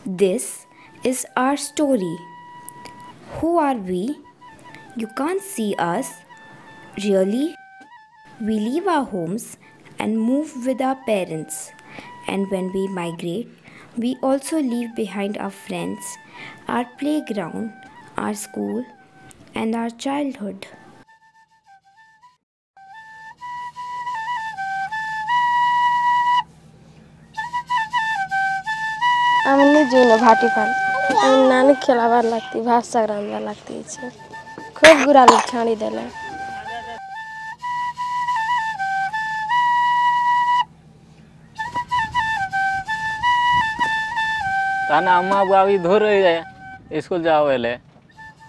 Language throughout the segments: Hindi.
This is our story. Who are we? You can't see us. Really? We leave our homes and move with our parents. And when we migrate, we also leave behind our friends, our playground, our school, and our childhood. आमने जीवन भाटी फाल नानी खेलाबार लगती भात साग रांधवा लगती छे खूब गुरा लोग छाणी देला ताना अम्मा बुआवी धोर जाए स्कूल जाओ बेले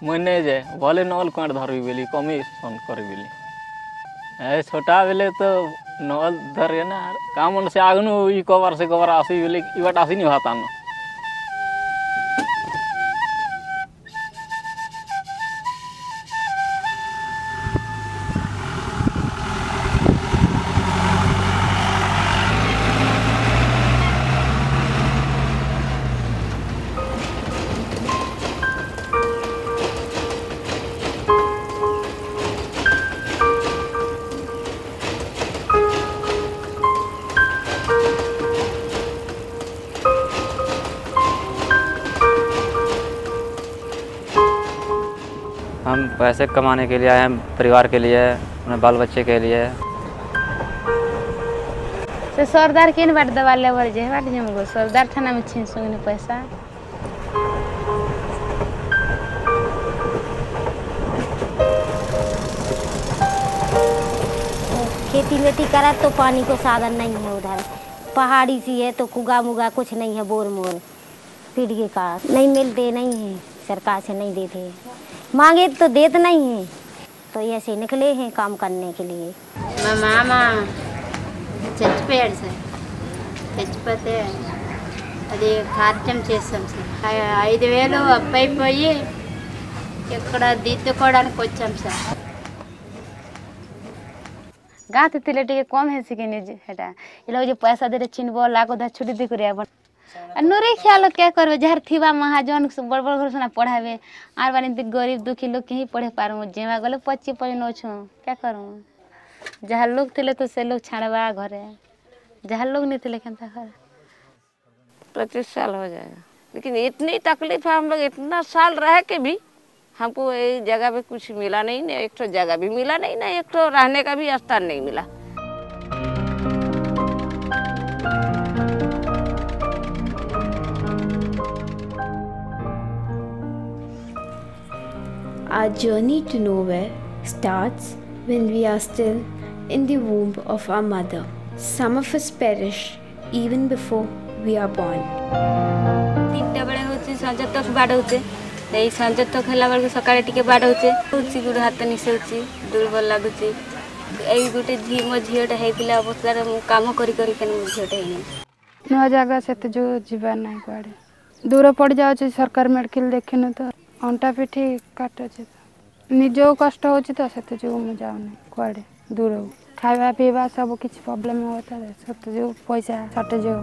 मने जाए भले नल काट धरबी बेली कमी सन करबी बेली छोटा बेले तो नल धरे ना काम से आगनु ई कवर से कवर आसी बेली इबाट आसी नहीं भाता न हम पैसे कमाने के लिए आए हैं, परिवार के लिए, अपने बाल बच्चे के लिए। से सरदार केन बाट दवा लेवर जे बाट जमगो सरदार थाना में छीन सुने पैसा खेती वेती करा तो पानी को साधन नहीं है उधर पहाड़ी सी है तो कुगा मुगा कुछ नहीं है बोर मोर पीढ़ी का नहीं मिलते नहीं है सरकार से नहीं देते मांगे तो देते नहीं है तो ऐसे निकले हैं काम करने के लिए मामा చచ్చిపోయాడు సార్ చచ్చిపోతే అది కార్యం చేస్తాం సార్ 5000 అప్పైపోయి ఇక్కడ దిద్దుకోవడానికి వచ్చాం సార్ गात तिले टिके कम है सिके नि हेटा इलो जे पैसा दे चिनबो लाको दा छुटी दे करिया बन नोरे ख्याल क्या करबे जहर थीबा महाजन बड़ बड़ घर सुना पढ़ावे आर बानी गरीब दुखी लोग के ही पढ़े पारमु जेवा गले 25 पैनो छु क्या करू जहाँ लोग थे तो से लोग छाड़वा घरे जहाँ लोग नहीं थे केनता घर 25 साल हो जाएगा लेकिन इतनी तकलीफ है हम लोग इतना साल रह के भी हमको ये जगह पे कुछ मिला नहीं ना एक तो जगह भी मिला नहीं ना एक तो रहने का भी स्थान नहीं मिला। Our journey to nowhere starts when we are still in the womb of our mother. Some of us perish even before we are born. 3टा बड़े होचे संज तक बाडौचे ए संज तक हला बेल सकाळे टिके बाडौचे उची गुड हाथ निसेउची दुर्बल लागुची एई गुटे झी मो झियोटा हेतिला अवस्था रे काम करी करी केन झियोटा हेनी न जगह से तो जो जीवन नहीं पड़े दूर पड़ जाओ सरकार मेडिकल देखेन तो अंटा पिठी काट निज कष्ट हो तो जो मुझे जाऊनी कड़े दूर खावा पीवा सब किसी प्रॉब्लम होता है सब जो पैसा सटेज हो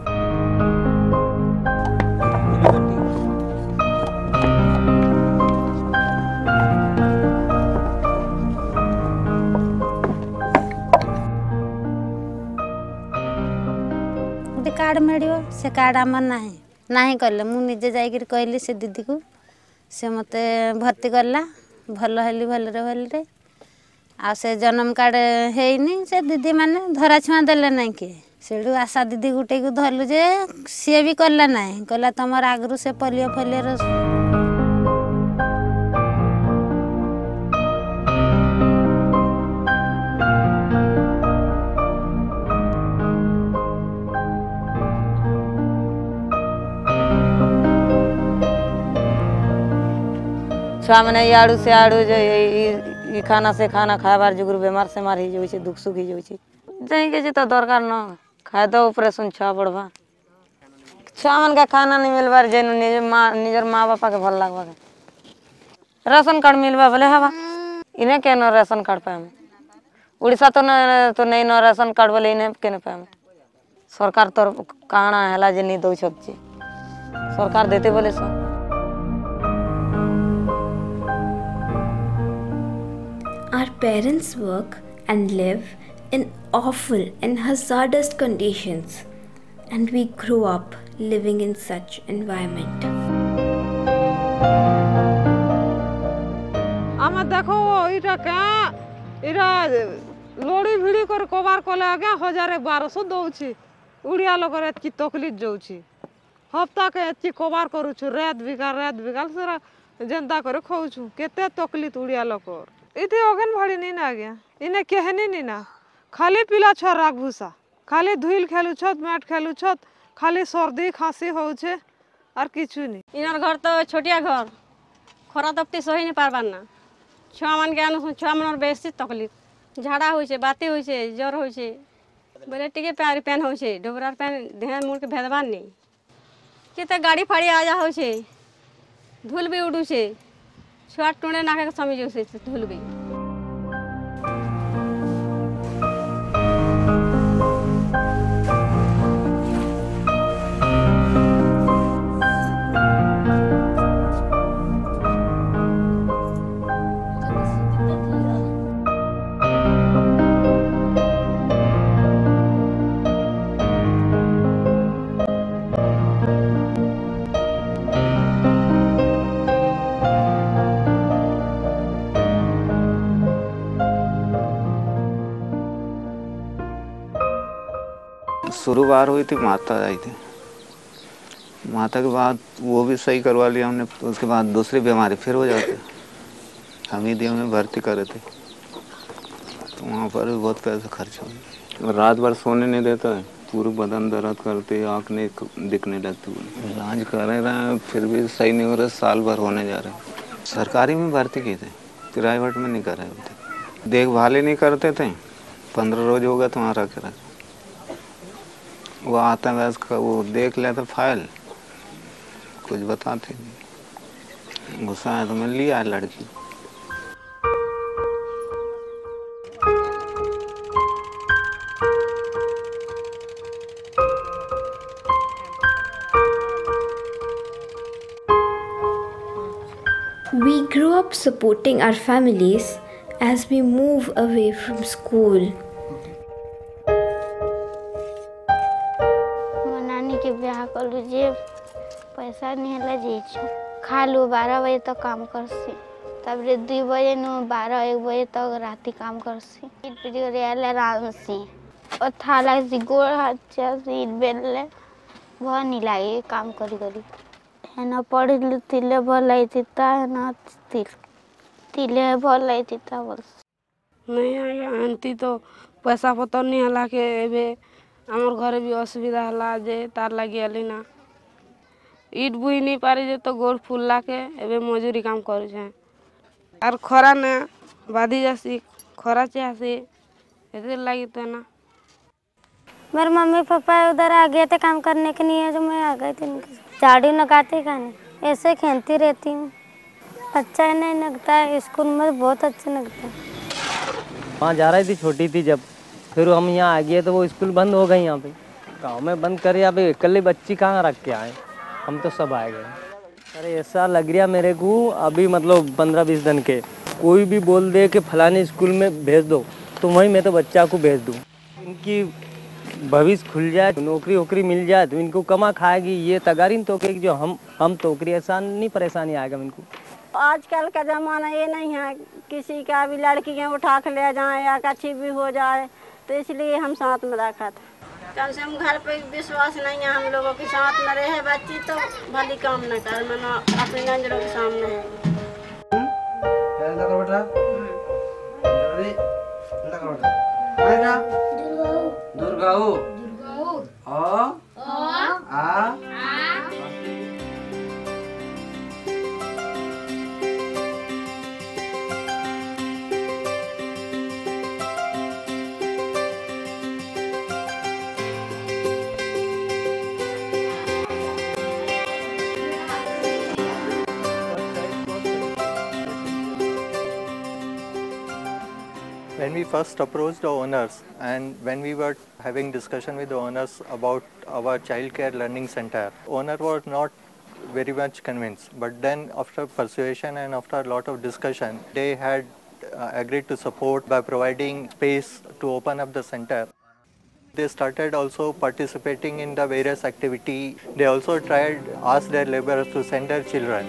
कार्ड मिलो से कार्ड आमर ना कले मुझे जाकर कहली से दीदी को से मत भर्ती कला भल हेली भलरे भलरे आ से जन्म कार्ड हैनी से दीदी माने धरा छुआ देले ना कि से आशा दीदी गुटे को धरलु जे सी भी कला ना कहला तुम आगु से पोलियो फोलियो छुआ मैंने आड़ू से आड़ू जो खाना से खाना खाबार जुगर बेमार से मार ही जो दुख सुख ही जो जाएंगे तो दरकार न खाए तो ऑपरेशन छुआ पड़वा छुआ मन का खाना नहीं मिलबार जे निजर माँ बापा के भल लगवा राशन कार्ड मिलवा बोले हवा इन्हें के न राशन कार्ड पाए उड़ीसा तो नहीं न राशन कार्ड बोले इन्हें के पाए सरकार तो कहना है जे नहीं दौ छे सरकार देते बोले सो। Our parents work and live in awful and hazardous conditions, and we grow up living in such environment. आमा देखो इटा क्या इरा लोड़ी भिड़ी कर कबार कले आगे 1200 दउछि उड़िया लोकर एतकी तकलीफ जाउछि हफ्ता के एतकी कबार करूछु रात बिगाल सारा जनता करे खाउछु केते तकलीफ उड़िया लोकर इथे अगन भाड़ी नहीं ना गया इने कहनी नहीं ना खाली पिला छ राग भूसा खाली धुइल खेलु छत मैट खेलु छत खाली सर्दी खांसी होउछे और किछु नहीं। इनर घर तो छोटिया घर खरा तपती सही नहीं पारबार ना छुआ मान के आनु छुआ मनर बेसी तकलीफ झाड़ा होइछे बाती होइछे ज्वर होइछे बोले टिके प्यार पेन होइछे डोबरार पेन देह मुड़ के भेदबार नहीं केते गाड़ी फाड़ी आ जा होइछे धूल भी उडुछे छुआ टुणे नाके समी जोसे धूल भी। शुरू बार हुई थी माता आई थी माता के बाद वो भी सही करवा लिया हमने तो उसके बाद दूसरी बीमारी फिर हो जाती हमीदिया में भर्ती करे थे तो वहाँ पर भी बहुत पैसा खर्च हो रात भर सोने नहीं देता है पूरे बदन दर्द करते आँख नहीं दिखने लगती इलाज कर रहे हैं फिर भी सही नहीं हो रहा साल भर होने जा रहे सरकारी में भर्ती किए थे प्राइवेट में नहीं कर रहे थे देखभाल ही नहीं करते थे 15 रोज हो गया तो वहाँ रखे रखे वो आता है का वो देख लेता फाइल कुछ बताते नहीं गुस्सा आया तो मैं लिया लड़की We grew up supporting our families as we move away from school. ब्याह कलु जे पैसा नहीं है जे खालू 12 बजे तक काम करसी तबरे 2 बजे नु 12-1 बजे तक राती काम करसी ईट पिटी करे आराम से और थाला से गोड़ हाथ से ईट बेलले भर नहीं लागे काम करी करी है ना पढ़ तिले भर लाइती ता है ना तिले भर लाइती ता बस नहीं आया आंटी तो पैसा पतर नहीं हला के एबे आमर घरे भी असुविधा हला जे तार लगी आली ना ईट बुई नहीं पारी जे तो गोड़ फुलला के एबे मजूरी काम करू छे और खरा ना बादी जासी खरा चासी एते लगी तो ना मेरे मम्मी पापा उधर आ गए थे काम करने के लिए जो मैं आ गई थी झाड़ू लगाते खाने ऐसे खेलती रहती हूँ अच्छा नहीं लगता है स्कूल में बहुत अच्छा लगता है। वहाँ जा रही थी छोटी थी जब फिर हम यहाँ आ गए तो वो स्कूल बंद हो गई यहाँ पे गांव में बंद करे यहाँ पे इकल्ली बच्ची कहाँ रख के आए हम तो सब आए गए। अरे ऐसा लग रहा मेरे को अभी मतलब 15-20 दिन के कोई भी बोल दे कि फलाने स्कूल में भेज दो तो वहीं मैं तो बच्चा को भेज दूँ इनकी भविष्य खुल जाए नौकरी वोकरी मिल जाए तो इनको कमा खाएगी ये तगारीन तो कि जो हम तोकरी ऐसा नहीं परेशानी आएगा इनको। आजकल का ज़माना ये नहीं है किसी का भी लड़कियाँ उठा के ले जाएं या कच्ची भी हो जाए तो इसलिए हम साथ में रखा था। कम से कम घर पे विश्वास नहीं है हम लोगों के साथ में रहे बच्ची तो भली काम न कर मना अपने नजरों के सामने है। दुर्गाऊ When we first approached the owners and when we were having discussion with the owners about our child care learning center, owner was not very much convinced. But then after persuasion and after a lot of discussion, they had agreed to support by providing space to open up the center. They started also participating in the various activity. They also asked their laborers to send their children.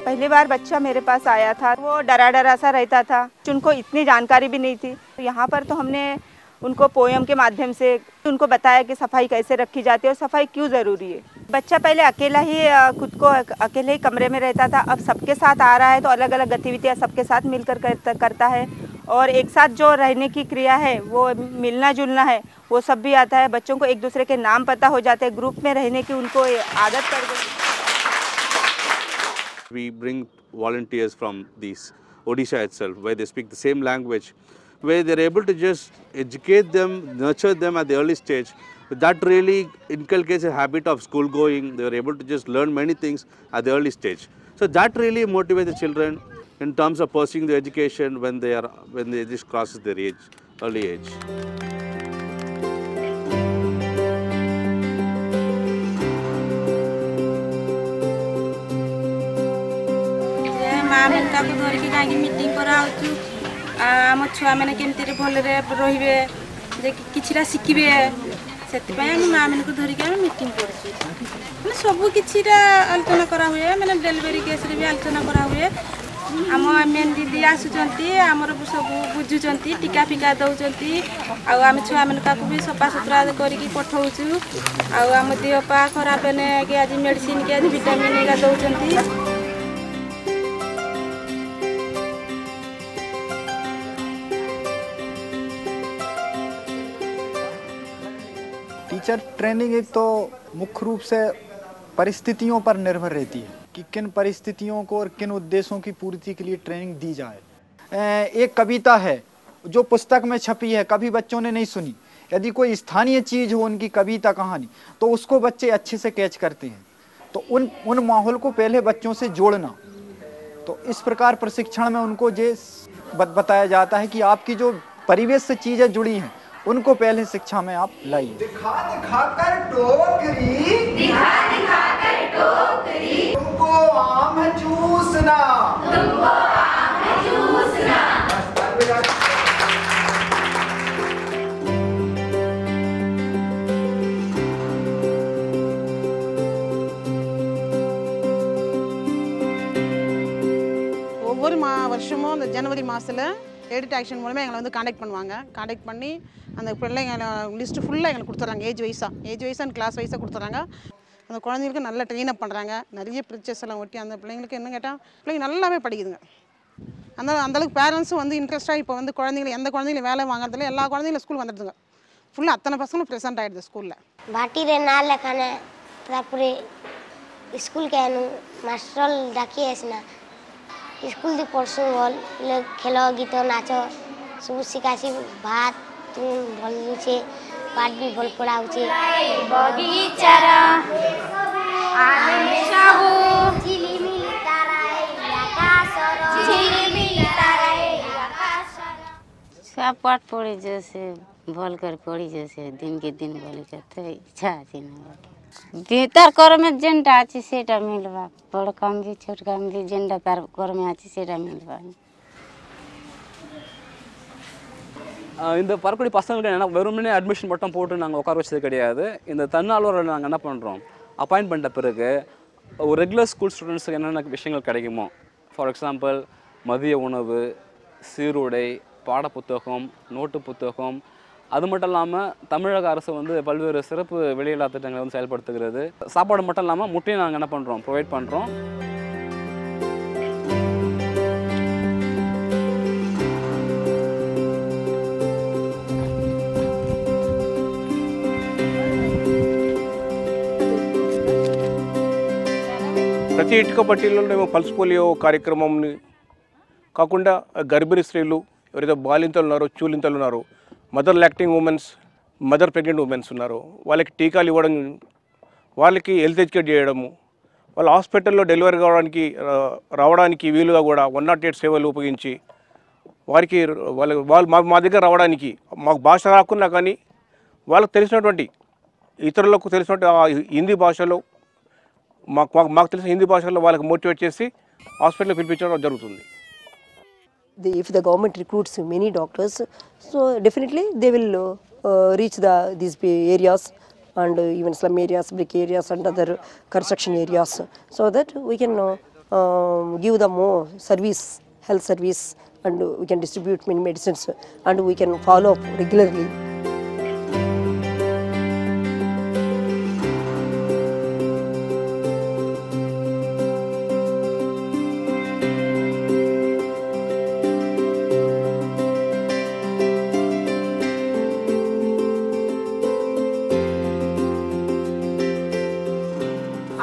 पहली बार बच्चा मेरे पास आया था, वो डरा डरा सा रहता था, उनको इतनी जानकारी भी नहीं थी। यहाँ पर तो हमने उनको पोयम के माध्यम से उनको बताया कि सफाई कैसे रखी जाती है और सफाई क्यों ज़रूरी है। बच्चा पहले अकेला ही खुद को अकेले ही कमरे में रहता था, अब सबके साथ आ रहा है तो अलग अलग गतिविधियाँ सबके साथ मिलकर करता है और एक साथ जो रहने की क्रिया है वो मिलना जुलना है वो सब भी आता है। बच्चों को एक दूसरे के नाम पता हो जाते हैं, ग्रुप में रहने की उनको आदत पड़ गई। We bring volunteers from these Odisha itself, where they speak the same language, where they're able to just educate them, nurture them at the early stage. That really inculcates a habit of school going. They are able to just learn many things at the early stage. So that really motivates the children in terms of pursuing their education when they just crosses their age, early age. माँ को धरिकी कहीं मीटिंग कराऊँ आम छुआ मैंने केमती भलरे रे किछिरा शिखिबे से माँ मान को धरिकी आम मीटिंग कर सब कि आलोचना करा हुए मैंने डेलीवरी केस भी आलोचना करा हुए आम मेन दीदी आसुचंती आमर सब बुझुचंती टीका फिका दौरान आम छुआ मान भी सफा सुतरा करके पठाऊँ आम देह पा खराब कि आज मेडिसिन के आज विटामिन का दौरान। टीचर ट्रेनिंग एक तो मुख्य रूप से परिस्थितियों पर निर्भर रहती है कि किन परिस्थितियों को और किन उद्देश्यों की पूर्ति के लिए ट्रेनिंग दी जाए। एक कविता है जो पुस्तक में छपी है, कभी बच्चों ने नहीं सुनी, यदि कोई स्थानीय चीज़ हो उनकी कविता कहानी तो उसको बच्चे अच्छे से कैच करते हैं। तो उन माहौल को पहले बच्चों से जोड़ना, तो इस प्रकार प्रशिक्षण में उनको ये बताया जाता है कि आपकी जो परिवेश से चीज़ें जुड़ी हैं उनको पहले शिक्षा में आप लाइए। दिखा दिखा कर टोकरी तुमको आम चूसना ஒவ்வொரு வருஷமும் அந்த ஜனவரி மாதத்தில் எடிட் ஆக்ஷன் மூலமாக எங்களை வந்து காண்டாக்ட் பண்ணி அந்த பிள்ளைங்க லிஸ்ட்டு ஃபுல்லாக எங்களுக்கு கொடுத்துட்றாங்க ஏஜ் வைஸாக அண்ட் கிளாஸ் வைஸாக கொடுத்துட்றாங்க। அந்த குழந்தைங்களுக்கு நல்லா ட்ரெயின் அப் பண்ணுறாங்க, நிறைய பிக்சர்ஸ் எல்லாம் ஒட்டி அந்த பிள்ளைங்களுக்கு என்ன கேட்டால் பிள்ளைங்க நல்லாவே படிக்குதுங்க। அந்தளவுக்கு பேரண்ட்ஸும் வந்து இன்ட்ரெஸ்ட்டாக இப்போ வந்து குழந்தைங்களை எந்த குழந்தைங்களும் வேலை வாங்குறதுல எல்லா குழந்தைங்களும் ஸ்கூல் வந்துடுதுங்க, ஃபுல்லாக அத்தனை பசங்களும் ப்ரெசென்ட் ஆகிடுது ஸ்கூலில்। भाटीरे ना लेखाने तारपरे स्कूल के मास्टर डाकी आसना स्कूल दी पढ़सु भल खेल गीत नाच सब शिखासी भात भल छे पाठ भी भल पढ़ाऊे बगीचार आमे सबु झिलिमिली ताराए आकाशर झिलिमिली ताराए आकाशर सब पाठ पढ़ी जैसे भल कर पढ़ी जैसे दिन के दिन बोली करते इच्छा अच्छी नहीं तार कर में जेनटा अच्छी सेटा मिलवा बड़ काम भी छोट काम भी जेनटा तार कर में अच्छी सेटा मिलवा। இந்த பறக்கூடிய பசங்களுக்கு என்ன வெறுமனே அட்மிஷன் மட்டும் போட்டு நாங்கள் உட்கார வச்சது கிடையாது। இந்த தன்னார்வலரை நாங்கள் என்ன பண்ணுறோம், அப்பாயிண்ட் பண்ணிட்ட பிறகு ஒரு ரெகுலர் ஸ்கூல் ஸ்டூடெண்ட்ஸுக்கு என்னென்ன விஷயங்கள் கிடைக்குமோ, ஃபார் எக்ஸாம்பிள் மதிய உணவு, சீருடை, பாடப்புத்தகம், நோட்டு புத்தகம், அது மட்டும் இல்லாமல் தமிழக அரசு வந்து பல்வேறு சிறப்பு வெளியில்லா திட்டங்களை வந்து செயல்படுத்துகிறது। சாப்பாடு மட்டும் இல்லாமல் முட்டையும் நாங்கள் என்ன பண்ணுறோம், ப்ரொவைட் பண்ணுறோம்। ప్రతి ఇటుక పట్టీలలో మేము పల్స్ పోలియో కార్యక్రమంని కాకుండా గర్భిణీ స్త్రీలు ఎవరైతే బాలింతలు ఉన్నారో చూలింతలు ఉన్నారో mother lactating womens mother pregnant womens ఉన్నారో వాళ్ళకి టీకాలు ఇవ్వడం, వాళ్ళకి హెల్త్ ఎడ్యుకేట్ చేయడము, వాళ్ళ హాస్పిటల్లో డెలివరీ రావడానికి వీలుగా కూడా 108 సేవలు ఉపయోగించి వారికి వాళ్ళు మా దగ్గర రావడానికి మాకు భాష రాకున్నా కానీ వాళ్ళకు తెలిసినటువంటి ఇతరులకు తెలిసినటువంటి హిందీ భాషలో మాకు తెలిసిన హిందీ భాషలో వాళ్ళకి మోటివేట్ చేసి హాస్పిటల్కి పిలిపించడం జరుగుతుంది. If the government recruits many doctors, so definitely they will reach these areas and even slum areas, brick areas and other construction areas, so that we can give them more service, health service, and we can distribute many medicines and we can follow up regularly.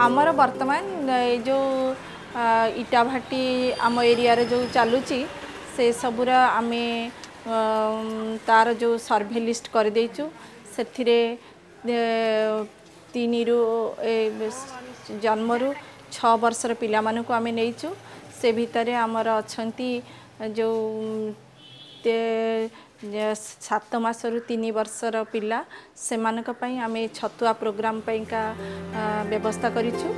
आमर वर्तमान जो इटा भाटी आम एरिया जो चलुची से सबूर आम तार जो सर्वे लिस्ट कर देचु से 3 रु जन्मरू 6 वर्षर पिला मानकु आम नहींचु से भितर आमर अच्छी जो 7 मासरू 3 वर्षर पिला से मानक पई आमे छतुआ प्रोग्राम पई का व्यवस्था करिछु.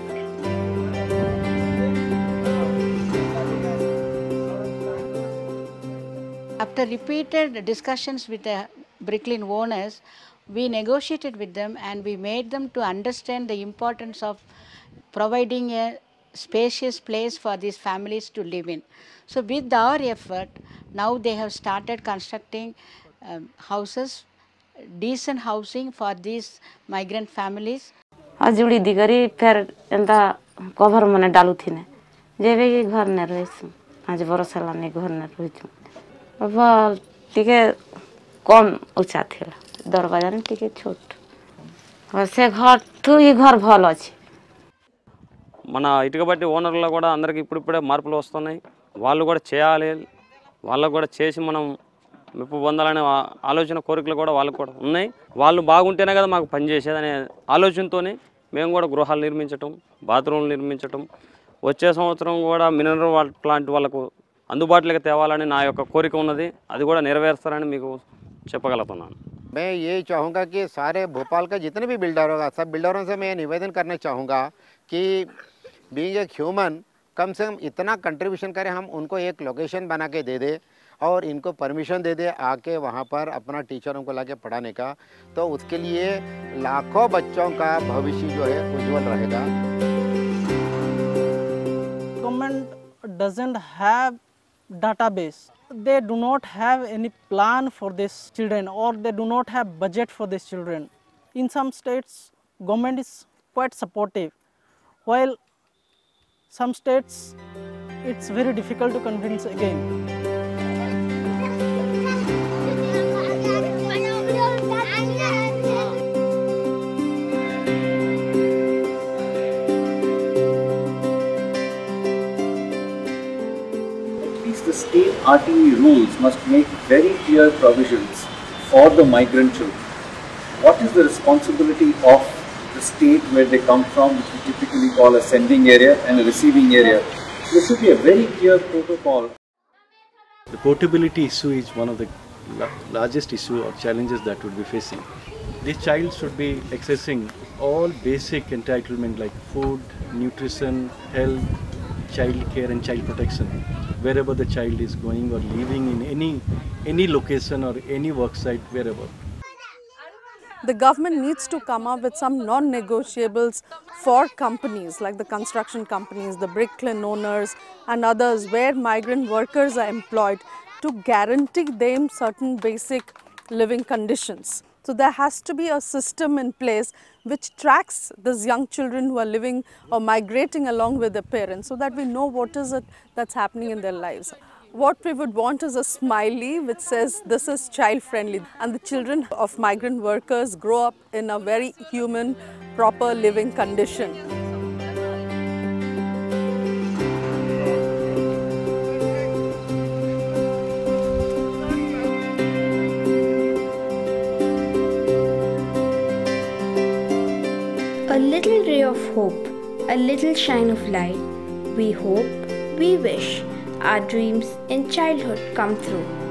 After repeated discussions with the Bricklin owners, we negotiated with them and we made them to understand the importance of providing a spacious place for these families to live in. So with our effort, now they have started constructing houses, decent housing for these migrant families. आज जुड़ी दिगरी फिर एंता कवर मने डालू थी ने जेबे की घर ने रहिसु आज बरस लाने घर ने रहिछु अब टिके कम ऊंचा थिला दरवाजा ने टिके छोट और से घर तू ఈ घर भल अछि మన ఇటుక బట్టి ఓనర్లు కూడా అందరికి ఇప్పుడిప్పుడే మార్పులు వస్తున్నాయి. వాళ్ళు కూడా చేయాలి, వాళ్ళకు కూడా చేసి మనం మెప్పు పొందాలనే ఆలోచన కోరికలు కూడా వాళ్ళకు కూడా ఉన్నాయి. వాళ్ళు బాగుంటేనే కదా మాకు పని చేసేదనే ఆలోచనతోనే మేము కూడా గృహాలు నిర్మించటం, బాత్రూమ్లు నిర్మించటం, వచ్చే సంవత్సరం కూడా మినరల్ వాటర్ ప్లాంట్ వాళ్ళకు అందుబాటులోకి తేవాలని నా యొక్క కోరిక ఉన్నది. అది కూడా నెరవేరుస్తారని మీకు చెప్పగలుగుతున్నాను. मैं ये चाहूँगा कि सारे भोपाल का जितने भी बिल्डर होगा सब बिल्डरों से मैं निवेदन करना चाहूँगा कि बीइंग ए ह्यूमन कम से कम इतना कंट्रीब्यूशन करें, हम उनको एक लोकेशन बना के दे दे और इनको परमिशन दे दे आके वहाँ पर अपना टीचरों को लाके पढ़ाने का, तो उसके लिए लाखों बच्चों का भविष्य जो है उज्जवल रहेगा. Government doesn't have database. They do not have any plan for these children or they do not have budget for these children. In some states, government is quite supportive, while some states it's very difficult to convince again. The state RTE rules must make very clear provisions for the migrant children. What is the responsibility of the state where they come from, which we typically call a sending area and a receiving area? There should be a very clear protocol. The portability issue is one of the largest issue or challenges that would be facing. This child should be accessing all basic entitlement like food, nutrition, health, child care and child protection wherever the child is going or living in any location or any work site, wherever. The government needs to come up with some non-negotiables for companies like the construction companies, the Bricklin owners and others where migrant workers are employed to guarantee them certain basic living conditions. So there has to be a system in place which tracks these young children who are living or migrating along with their parents so that we know what is it that's happening in their lives. What we would want is a smiley which says this is child friendly and the children of migrant workers grow up in a very human, proper living condition. little ray of hope, a little shine of light. We hope, we wish our dreams in childhood come true.